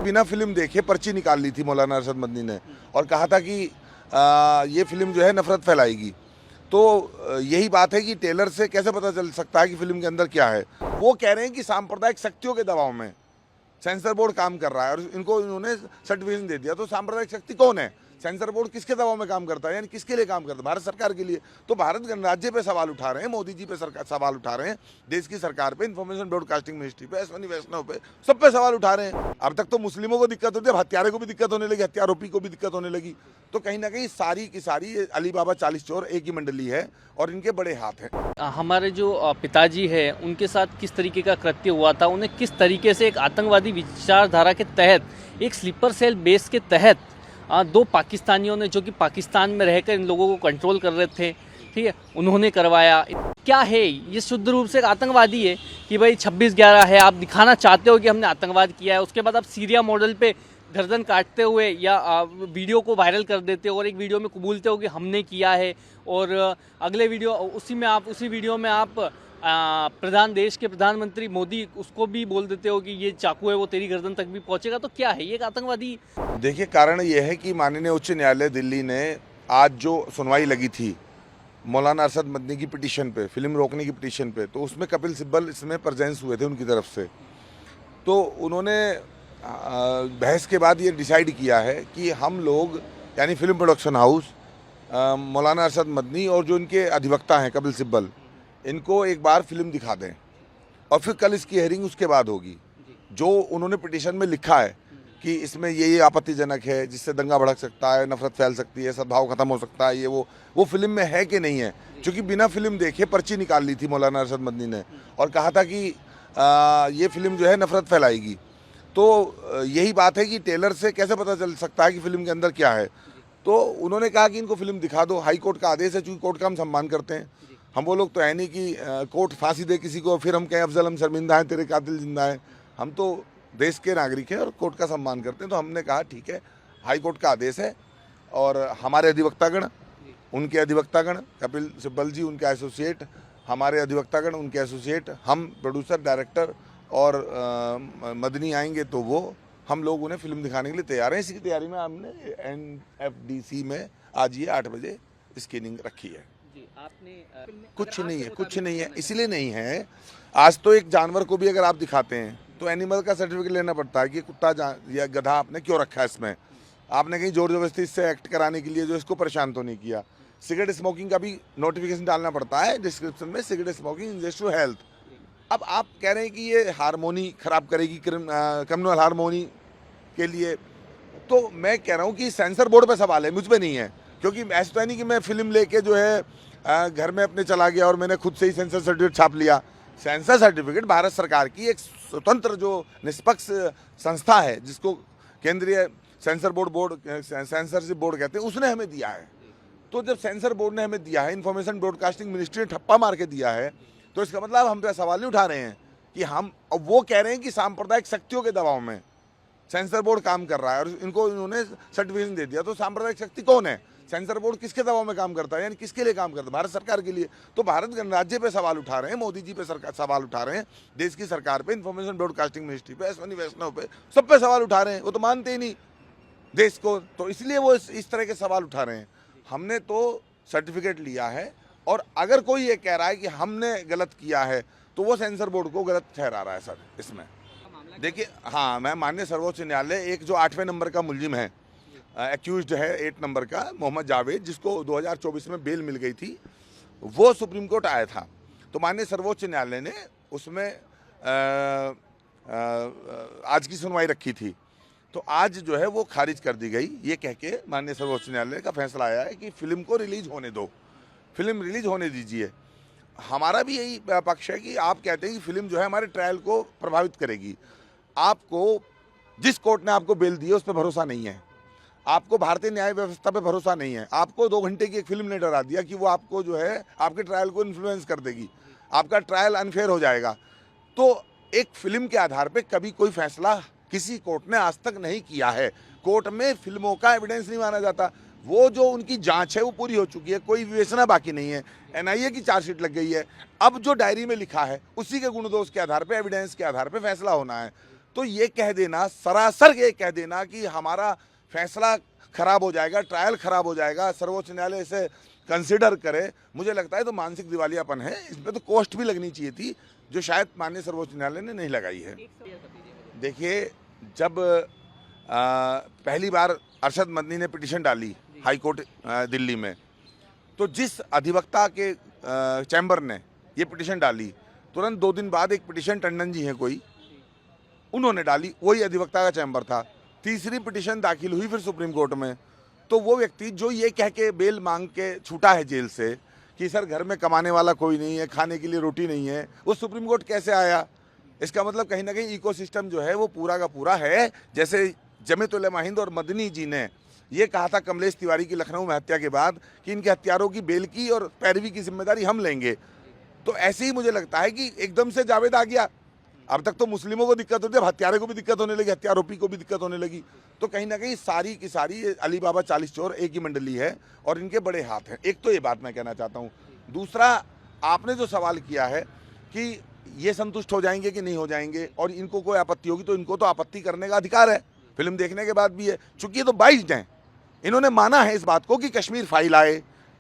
बिना फिल्म देखे पर्ची निकाल ली थी मौलाना अरशद मदनी ने और कहा था कि ये फिल्म जो है नफरत फैलाएगी। तो यही बात है कि टेलर से कैसे पता चल सकता है कि फिल्म के अंदर क्या है। वो कह रहे हैं कि सांप्रदायिक शक्तियों के दबाव में सेंसर बोर्ड काम कर रहा है और इन्होंने सर्टिफिकेशन दे दिया। तो सांप्रदायिक शक्ति कौन है? सेंसर बोर्ड किसके दबाव में काम करता है, यानी किसके लिए काम करता है? भारत सरकार के लिए। तो भारत गणराज्य पे सवाल उठा रहे हैं, मोदी जी पे सवाल उठा रहे हैं, देश की सरकार पे, इन्फॉर्मेशन ब्रॉडकास्टिंग मिनिस्ट्री पे, अश्विनी वैष्णव पे, सब पे सवाल उठा रहे हैं। अब तक तो मुस्लिमों को दिक्कत होती है, हत्यारे को भी दिक्कत होने लगी, हत्यारोपी को भी दिक्कत होने लगी। तो कहीं ना कहीं सारी की सारी अली बाबा 40 चोर एक ही मंडली है और इनके बड़े हाथ हैं। हमारे जो पिताजी है उनके साथ किस तरीके का कृत्य हुआ था, उन्हें किस तरीके से एक आतंकवादी विचारधारा के तहत एक स्लीपर सेल बेस के तहत दो पाकिस्तानियों ने, जो कि पाकिस्तान में रहकर इन लोगों को कंट्रोल कर रहे थे, ठीक है, उन्होंने करवाया। क्या है ये? शुद्ध रूप से एक आतंकवादी है कि भाई 26/11 है, आप दिखाना चाहते हो कि हमने आतंकवाद किया है। उसके बाद आप सीरिया मॉडल पे गर्दन काटते हुए या वीडियो को वायरल कर देते हो और एक वीडियो में कबूलते हो कि हमने किया है, और अगले वीडियो उसी वीडियो में आप देश के प्रधानमंत्री मोदी उसको भी बोल देते हो कि ये चाकू है वो तेरी गर्दन तक भी पहुंचेगा। तो क्या है ये एक आतंकवादी? देखिए, कारण ये है कि माननीय उच्च न्यायालय दिल्ली ने आज जो सुनवाई लगी थी मौलाना अरशद मदनी की पिटीशन पे, फिल्म रोकने की पिटीशन पे, तो उसमें कपिल सिब्बल इसमें प्रेजेंस हुए थे उनकी तरफ से। तो उन्होंने बहस के बाद ये डिसाइड किया है कि हम लोग यानी फिल्म प्रोडक्शन हाउस, मौलाना अरशद मदनी और जो इनके अधिवक्ता हैं कपिल सिब्बल, इनको एक बार फिल्म दिखा दें और फिर कल इसकी हियरिंग उसके बाद होगी। जो उन्होंने पिटीशन में लिखा है कि इसमें ये आपत्तिजनक है, जिससे दंगा भड़क सकता है, नफरत फैल सकती है, सद्भाव खत्म हो सकता है, ये वो फिल्म में है कि नहीं है। क्योंकि बिना फिल्म देखे पर्ची निकाल ली थी मौलाना अरशद मदनी ने और कहा था कि ये फिल्म जो है नफरत फैलाएगी। तो यही बात है कि टेलर से कैसे पता चल सकता है कि फिल्म के अंदर क्या है। तो उन्होंने कहा कि इनको फिल्म दिखा दो, हाई कोर्ट का आदेश है, चूँकि कोर्ट का हम सम्मान करते हैं। हम वो लोग तो है नहीं कि कोर्ट फांसी दे किसी को फिर हम कहें अफजल हम शर्मिंदा हैं, तेरे कातिल जिंदा है। हम तो देश के नागरिक हैं और कोर्ट का सम्मान करते हैं। तो हमने कहा ठीक है, हाई कोर्ट का आदेश है और हमारे अधिवक्तागण, उनके अधिवक्तागण कपिल सिब्बल जी उनके एसोसिएट, हमारे अधिवक्तागण उनके एसोसिएट, हम प्रोड्यूसर डायरेक्टर और मदनी आएंगे तो वो हम लोग उन्हें फिल्म दिखाने के लिए तैयार हैं। इसी की तैयारी में हमने NFDC में आज ये 8 बजे स्क्रीनिंग रखी है। कुछ नहीं है, इसलिए नहीं है। आज तो एक जानवर को भी अगर आप दिखाते हैं तो एनिमल का सर्टिफिकेट लेना पड़ता है कि कुत्ता या गधा आपने क्यों रखा है इसमें। आपने कहीं जोर जबरदस्ती इससे एक्ट कराने के लिए जो इसको परेशान तो नहीं किया। सिगरेट स्मोकिंग का भी नोटिफिकेशन डालना पड़ता है डिस्क्रिप्शन में, cigarette smoking injurious to health. अब आप कह रहे हैं कि ये हारमोनी खराब करेगी, क्रिमिनल हारमोनी के लिए। तो मैं कह रहा हूँ कि सेंसर बोर्ड पे सवाल है, मुझ पे नहीं है। क्योंकि ऐसा तो नहीं कि मैं फिल्म लेके जो है घर में अपने चला गया और मैंने खुद से ही सेंसर सर्टिफिकेट छाप लिया। सेंसर सर्टिफिकेट भारत सरकार की एक स्वतंत्र जो निष्पक्ष संस्था है, जिसको केंद्रीय सेंसरशिप बोर्ड कहते हैं, उसने हमें दिया है। तो जब सेंसर बोर्ड ने हमें दिया है, इन्फॉर्मेशन ब्रॉडकास्टिंग मिनिस्ट्री ने ठप्पा मार के दिया है, तो इसका मतलब हम पे सवाल नहीं उठा रहे हैं कि हम, अब वो कह रहे हैं कि सांप्रदायिक शक्तियों के दबाव में सेंसर बोर्ड काम कर रहा है और इन्होंने सर्टिफिकेशन दे दिया। तो सांप्रदायिक शक्ति कौन है? सेंसर बोर्ड किसके दबाव में काम करता है, यानी किसके लिए काम करता है? भारत सरकार के लिए। तो भारत गणराज्य पे सवाल उठा रहे हैं, मोदी जी पे सवाल उठा रहे हैं, देश की सरकार पे, इन्फॉर्मेशन ब्रॉडकास्टिंग मिनिस्ट्री पे, अश्विनी वैष्णव पे, सब पे सवाल उठा रहे हैं। वो तो मानते ही नहीं देश को, तो इसलिए वो इस तरह के सवाल उठा रहे हैं। हमने तो सर्टिफिकेट लिया है और अगर कोई ये कह रहा है कि हमने गलत किया है तो वो सेंसर बोर्ड को गलत ठहरा रहा है सर। इसमें देखिए, हाँ, मैं माननीय सर्वोच्च न्यायालय, एक जो 8वें नंबर का मुलजिम है, एक्यूज्ड है 8 नंबर का, मोहम्मद जावेद, जिसको 2024 में बेल मिल गई थी, वो सुप्रीम कोर्ट आया था। तो माननीय सर्वोच्च न्यायालय ने उसमें आज की सुनवाई रखी थी। तो आज जो है वो खारिज कर दी गई, ये कह के माननीय सर्वोच्च न्यायालय का फैसला आया है कि फिल्म को रिलीज होने दो, फिल्म रिलीज होने दीजिए। हमारा भी यही पक्ष है कि आप कहते हैं कि फिल्म जो है हमारे ट्रायल को प्रभावित करेगी। आपको जिस कोर्ट ने आपको बेल दी है उस पर भरोसा नहीं है, आपको भारतीय न्याय व्यवस्था पे भरोसा नहीं है। आपको 2 घंटे की एक फिल्म ने डरा दिया कि वो आपको जो है आपके ट्रायल को इन्फ्लुएंस कर देगी, आपका ट्रायल अनफेयर हो जाएगा। तो एक फिल्म के आधार पे कभी कोई फैसला किसी कोर्ट ने आज तक नहीं किया है। कोर्ट में फिल्मों का एविडेंस नहीं माना जाता। वो जो उनकी जांच है वो पूरी हो चुकी है, कोई विवेचना बाकी नहीं है। NIA की चार्जशीट लग गई है। अब जो डायरी में लिखा है उसी के गुण दोष के आधार पे, एविडेंस के आधार पे फैसला होना है। तो ये कह देना, सरासर ये कह देना कि हमारा फैसला खराब हो जाएगा, ट्रायल खराब हो जाएगा, सर्वोच्च न्यायालय इसे कंसिडर करे, मुझे लगता है तो मानसिक दिवालियापन है। इसमें तो कॉस्ट भी लगनी चाहिए थी, जो शायद माननीय सर्वोच्च न्यायालय ने नहीं लगाई है। देखिए, जब पहली बार अरशद मदनी ने पिटीशन डाली हाई कोर्ट दिल्ली में, तो जिस अधिवक्ता के चैम्बर ने ये पिटीशन डाली, तुरंत 2 दिन बाद एक पिटीशन टंडन जी हैं कोई, उन्होंने डाली, वही अधिवक्ता का चैम्बर था। तीसरी पिटीशन दाखिल हुई फिर सुप्रीम कोर्ट में, तो वो व्यक्ति जो ये कह के बेल मांग के छूटा है जेल से कि सर घर में कमाने वाला कोई नहीं है, खाने के लिए रोटी नहीं है, वो सुप्रीम कोर्ट कैसे आया? इसका मतलब कहीं ना कहीं इकोसिस्टम जो है वो पूरा का पूरा है। जैसे जमीयत उलमा हिंद और मदनी जी ने ये कहा था कमलेश तिवारी की लखनऊ में हत्या के बाद कि इनके हत्यारों की बेल की और पैरवी की जिम्मेदारी हम लेंगे, तो ऐसे ही मुझे लगता है कि एकदम से जावेद आ गया। अब तक तो मुस्लिमों को दिक्कत होती है, अब हत्यारे को भी दिक्कत होने लगी, हत्यारोपी को भी दिक्कत होने लगी। तो कहीं ना कहीं सारी की सारी अली बाबा 40 चोर एक ही मंडली है और इनके बड़े हाथ हैं। एक तो ये बात मैं कहना चाहता हूँ। दूसरा, आपने जो सवाल किया है कि ये संतुष्ट हो जाएंगे कि नहीं हो जाएंगे और इनको कोई आपत्ति होगी, तो इनको तो आपत्ति करने का अधिकार है, फिल्म देखने के बाद भी है। चूंकि ये तो 22 हैं, इन्होंने माना है इस बात को कि कश्मीर फाइल आए,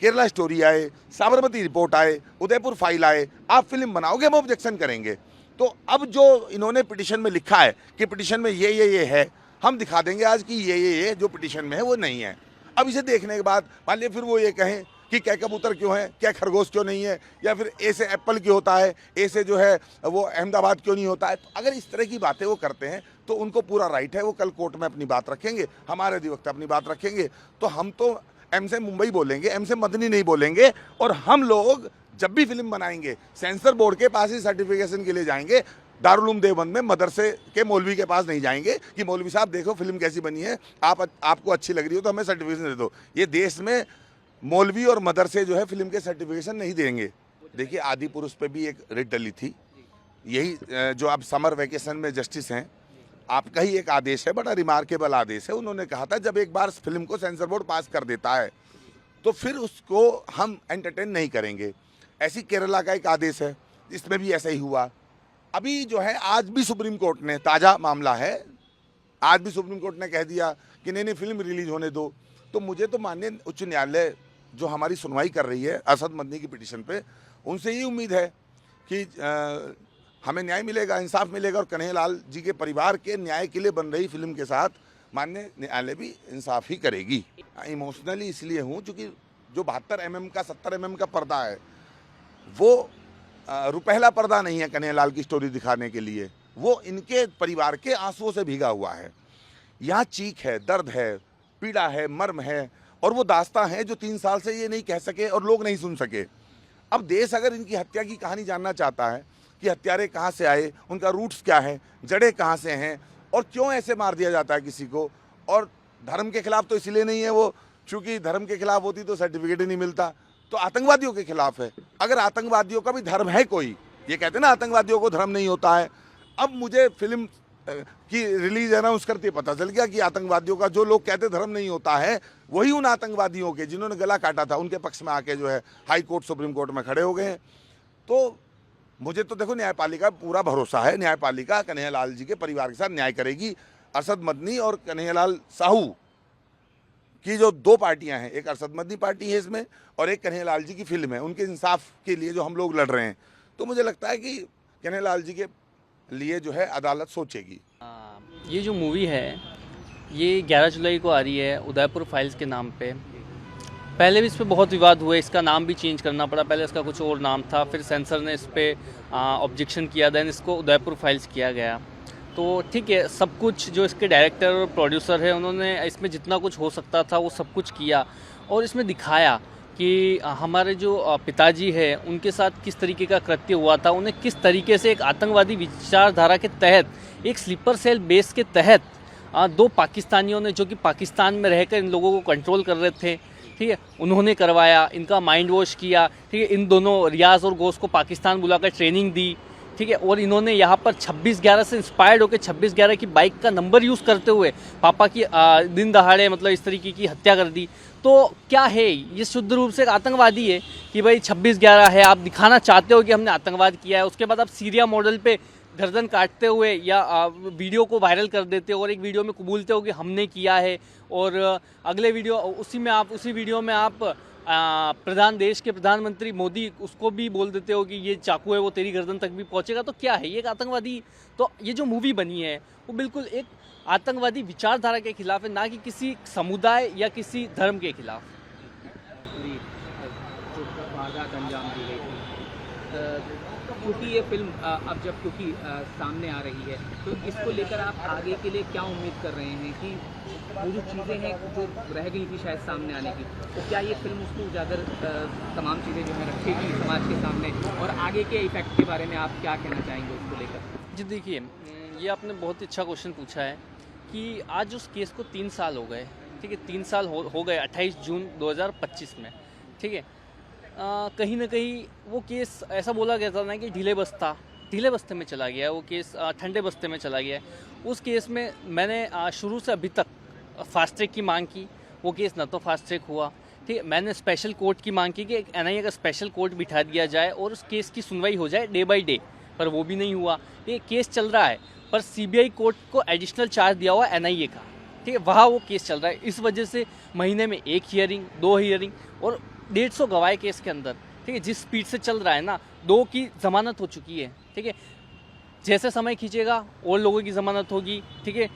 केरला स्टोरी आए, साबरमती रिपोर्ट आए, उदयपुर फाइल आए, आप फिल्म बनाओगे, हम ऑब्जेक्शन करेंगे। तो अब जो इन्होंने पिटीशन में लिखा है कि पिटीशन में ये है, हम दिखा देंगे आज कि ये जो पिटीशन में है वो नहीं है। अब इसे देखने के बाद मान लीजिए फिर वो ये कहें कि क्या कबूतर क्यों है, क्या खरगोश क्यों नहीं है, या फिर ए से एप्पल क्यों होता है, ए से जो है वो अहमदाबाद क्यों नहीं होता है। तो अगर इस तरह की बातें वो करते हैं तो उनको पूरा राइट है, वो कल कोर्ट में अपनी बात रखेंगे, हमारे अधिवक्ता अपनी बात रखेंगे। तो हम तो एम से मुंबई बोलेंगे, एम से मदनी नहीं बोलेंगे। और हम लोग जब भी फिल्म बनाएंगे सेंसर बोर्ड के पास ही सर्टिफिकेशन के लिए जाएंगे, दारुल उलूम देवबंद में मदरसे के मौलवी के पास नहीं जाएंगे कि मौलवी साहब देखो फिल्म कैसी बनी है, आपको अच्छी लग रही हो तो हमें सर्टिफिकेशन दे दो। ये देश में मौलवी और मदरसे जो है फिल्म के सर्टिफिकेशन नहीं देंगे। देखिए, आदि पुरुष पे भी एक रिट डली थी, यही जो अब समर वेकेशन में जस्टिस हैं, आपका ही एक आदेश है, बड़ा रिमार्केबल आदेश है। उन्होंने कहा था जब एक बार फिल्म को सेंसर बोर्ड पास कर देता है तो फिर उसको हम एंटरटेन नहीं करेंगे। ऐसी केरला का एक आदेश है, इसमें भी ऐसा ही हुआ। अभी जो है आज भी सुप्रीम कोर्ट ने, ताज़ा मामला है, आज भी सुप्रीम कोर्ट ने कह दिया कि नहीं फिल्म रिलीज होने दो। तो मुझे तो माननीय उच्च न्यायालय जो हमारी सुनवाई कर रही है अरशद मदनी की पिटीशन पे, उनसे ये उम्मीद है कि हमें न्याय मिलेगा, इंसाफ मिलेगा और कन्हैयालाल जी के परिवार के न्याय के लिए बन रही फिल्म के साथ माननीय न्यायालय भी इंसाफ ही करेगी। इमोशनली इसलिए हूँ क्योंकि जो 72 mm का 70 mm का पर्दा है वो रुपहला पर्दा नहीं है कन्हैयालाल की स्टोरी दिखाने के लिए, वो इनके परिवार के आंसुओं से भीगा हुआ है। यहाँ चीख है, दर्द है, पीड़ा है, मर्म है, और वो दास्तां है जो 3 साल से ये नहीं कह सके और लोग नहीं सुन सके। अब देश अगर इनकी हत्या की कहानी जानना चाहता है कि हत्यारे कहाँ से आए, उनका रूट्स क्या है, जड़ें कहाँ से हैं और क्यों ऐसे मार दिया जाता है किसी को, और धर्म के खिलाफ तो इसलिए नहीं है वो, चूँकि धर्म के खिलाफ होती तो सर्टिफिकेट ही नहीं मिलता, तो आतंकवादियों के खिलाफ है। अगर आतंकवादियों का भी धर्म है कोई, ये कहते हैं ना आतंकवादियों को धर्म नहीं होता है। अब मुझे फिल्म की रिलीज अनाउंस करते पता चल गया कि आतंकवादियों का जो लोग कहते धर्म नहीं होता है, वही उन आतंकवादियों के जिन्होंने गला काटा था उनके पक्ष में आके जो है हाई कोर्ट सुप्रीम कोर्ट में खड़े हो गए हैं। तो मुझे तो देखो न्यायपालिका पूरा भरोसा है, न्यायपालिका कन्हैयालाल जी के परिवार के साथ न्याय करेगी। अरशद मदनी और कन्हैयालाल साहू की जो 2 पार्टियां हैं, एक अरशद मदनी पार्टी है इसमें और एक कन्हैयालाल जी की फिल्म है, उनके इंसाफ के लिए जो हम लोग लड़ रहे हैं। तो मुझे लगता है कि कन्हैयालाल जी के लिए जो है अदालत सोचेगी। ये जो मूवी है ये 11 जुलाई को आ रही है उदयपुर फाइल्स के नाम पे। पहले भी इस पर बहुत विवाद हुए, इसका नाम भी चेंज करना पड़ा, पहले इसका कुछ और नाम था, फिर सेंसर ने इस पर ऑब्जेक्शन किया, देन इसको उदयपुर फाइल्स किया गया। तो ठीक है, सब कुछ जो इसके डायरेक्टर और प्रोड्यूसर है उन्होंने इसमें जितना कुछ हो सकता था वो सब कुछ किया और इसमें दिखाया कि हमारे जो पिताजी है उनके साथ किस तरीके का कृत्य हुआ था, उन्हें किस तरीके से एक आतंकवादी विचारधारा के तहत, एक स्लीपर सेल बेस के तहत 2 पाकिस्तानियों ने जो कि पाकिस्तान में रहकर इन लोगों को कंट्रोल कर रहे थे, ठीक है, उन्होंने करवाया, इनका माइंड वॉश किया, ठीक है, इन दोनों रियाज और गोश को पाकिस्तान बुलाकर ट्रेनिंग दी, ठीक है, और इन्होंने यहाँ पर 26/11 से इंस्पायर्ड होकर 26/11 की बाइक का नंबर यूज़ करते हुए पापा की दिन दहाड़े मतलब इस तरीके की हत्या कर दी। तो क्या है ये शुद्ध रूप से एक आतंकवादी है कि भाई 26/11 है, आप दिखाना चाहते हो कि हमने आतंकवाद किया है, उसके बाद आप सीरिया मॉडल पे गर्दन काटते हुए या वीडियो को वायरल कर देते हो और एक वीडियो में कबूलते हो कि हमने किया है, और अगले वीडियो उसी वीडियो में आप देश के प्रधानमंत्री मोदी उसको भी बोल देते हो कि ये चाकू है वो तेरी गर्दन तक भी पहुंचेगा। तो क्या है ये एक आतंकवादी? तो ये जो मूवी बनी है वो बिल्कुल एक आतंकवादी विचारधारा के खिलाफ है, ना कि किसी समुदाय या किसी धर्म के खिलाफ। पूरी जो वारदात अंजाम दी गई थी, क्योंकि ये फिल्म अब जब सामने आ रही है तो इसको लेकर आप आगे के लिए क्या उम्मीद कर रहे हैं कि वो जो चीज़ें हैं जो रह गई थी शायद सामने आने की, तो क्या ये फिल्म उसको उजागर तमाम चीज़ें जो है रखेगी समाज के सामने, और आगे के इफेक्ट के बारे में आप क्या कहना चाहेंगे उसको लेकर? जी देखिए, ये आपने बहुत ही अच्छा क्वेश्चन पूछा है कि आज उस केस को 3 साल हो गए, ठीक है, 3 साल हो गए 28 जून 2025 में, ठीक है। कहीं ना कहीं वो केस ऐसा बोला गया था ना कि ढीले बस्ते में चला गया है वो केस, ठंडे बस्ते में चला गया है। उस केस में मैंने शुरू से अभी तक फास्ट ट्रैक की मांग की, वो केस ना तो फास्ट ट्रैक हुआ, ठीक है। मैंने स्पेशल कोर्ट की मांग की कि एक एनआईए का स्पेशल कोर्ट बिठा दिया जाए और उस केस की सुनवाई हो जाए डे बाय डे, पर वो भी नहीं हुआ। ये केस चल रहा है पर सीबीआई कोर्ट को एडिशनल चार्ज दिया हुआ एनआईए का, ठीक है, वहाँ वो केस चल रहा है। इस वजह से महीने में 1 हियरिंग 2 हियरिंग और 150 गवाह केस के अंदर, ठीक है, जिस स्पीड से चल रहा है ना, 2 की जमानत हो चुकी है, ठीक है। जैसे समय खींचेगा और लोगों की जमानत होगी, ठीक है।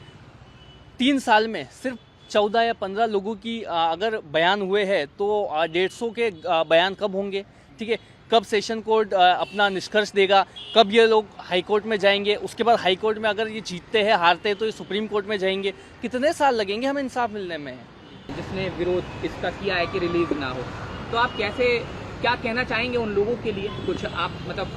3 साल में सिर्फ 14 या 15 लोगों की अगर बयान हुए हैं तो 150 के बयान कब होंगे, ठीक है। कब सेशन कोर्ट अपना निष्कर्ष देगा, कब ये लोग हाई कोर्ट में जाएंगे, उसके बाद हाई कोर्ट में अगर ये जीतते हैं हारते हैं तो ये सुप्रीम कोर्ट में जाएंगे, कितने साल लगेंगे हमें इंसाफ मिलने में। जिसने विरोध इसका किया है कि रिलीज ना हो, तो आप क्या कहना चाहेंगे उन लोगों के लिए? कुछ आप मतलब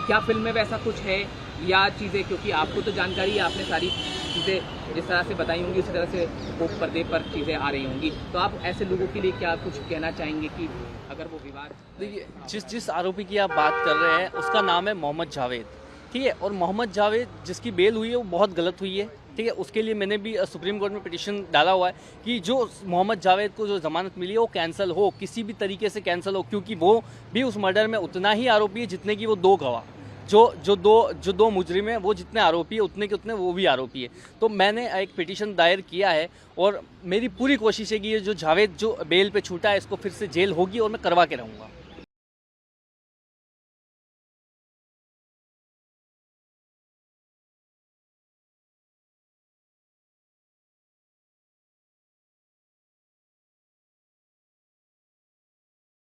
क्या फिल्म में वैसा कुछ है या चीज़ें, क्योंकि आपको तो जानकारी है, आपने सारी चीज़ें जिस तरह से बताई होंगी उसी तरह से वो पर्दे पर चीज़ें आ रही होंगी, तो आप ऐसे लोगों के लिए क्या कुछ कहना चाहेंगे कि अगर वो विवाद? देखिए, जिस आरोपी की आप बात कर रहे हैं उसका नाम है मोहम्मद जावेद, ठीक है, और मोहम्मद जावेद जिसकी बेल हुई है वो बहुत गलत हुई है, ठीक है। उसके लिए मैंने भी सुप्रीम कोर्ट में पिटीशन डाला हुआ है कि जो मोहम्मद जावेद को जो जमानत मिली है वो कैंसिल हो, किसी भी तरीके से कैंसिल हो, क्योंकि वो भी उस मर्डर में उतना ही आरोपी है जितने की वो 2 गवाह, जो दो मुजरिम है वो जितने आरोपी है उतने के उतने वो भी आरोपी है। तो मैंने एक पिटीशन दायर किया है और मेरी पूरी कोशिश है कि ये जो जावेद जो बेल पे छूटा है इसको फिर से जेल होगी और मैं करवा के रहूँगा।